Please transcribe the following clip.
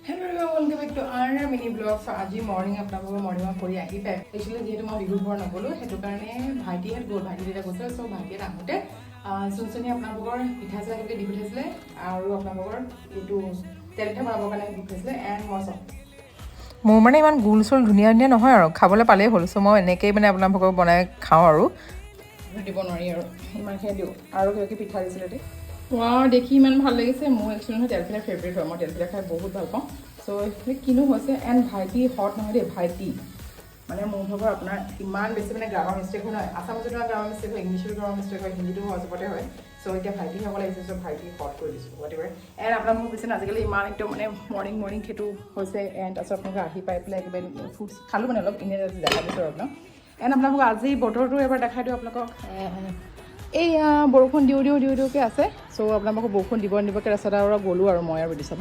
Hello everyone, welcome back to our mini vlog. So আজি morning আপোনালোকৰ morning walk কৰি আহি পাই এক্চুৱেলি যেহেতু মই বিহুৰ ঘৰ নগ'লো সেইটো কাৰণে ভাইটিহঁত গ'ল ভাইটিহঁতে গৈছে চ' ভাইটিহঁত আহোঁতে চুনচুনি আপোনালোকৰ পিঠা চিঠাকে দি পঠাইছিলে আৰু আপোনালোকৰ এইটো তেল পিঠা বনাবৰ কাৰণে দি পঠাইছিলে এণ্ড মই চব মোৰ মানে ইমান গোল চোল ধুনীয়া ধুনীয়া নহয় আৰু খাবলৈ পালেই হ'ল চ' মই এনেকেই মানে আপোনালোকক বনাই খাওঁ আৰু দিব নোৱাৰি আৰু ইমানখিনি দিওঁ আৰু কিবাকিবি পিঠা দিছিলে দেই দেখি ইমান ভাল লাগিছে মোৰ একচুৱেলি তেল পিঠা ফেভৰেট হয় মই তেল পিঠা খাই বহুত ভাল পাওঁ চ' কিনো হৈছে এণ্ড ভাইটি হট নহয় দেই ভাইটি মানে মোৰ ভাগৰ আপোনাৰ ইমান বেছি মানে গ্ৰামাৰ মিষ্টেক হয় নহয় আছামিজতো গ্ৰামাৰ মিষ্টেক হয় ইংলিছতো গ্ৰামাৰ মিষ্টেক হয় হিন্দীতো চবতে হয় চ' এতিয়া ভাইটি হ'ব লাগিছে চ' ভাইটি হট কৰি দিছোঁ হোৱাটএভাৰ এণ্ড আপোনাক মোক কৈছে আজিকালি ইমান একদম মানে মৰ্নিং সেইটো হৈছে এণ্ড তাৰপিছত আপোনালোকে আহি পাই পেলাই একেবাৰে ফ্ৰুটছ খালোঁ মানে অলপ এনেই দেখাই দিছোঁ আৰু আপোনাক এণ্ড আপোনালোকক আজি বতৰটো এবাৰ দেখাই দিওঁ আপোনালোকক এইয়া বৰষুণ দিওঁকৈ আছে চ' আপোনালোকক বৰষুণ দিব ৰাস্তাত আৰু গ'লোঁ আৰু মই আৰু বিদিশা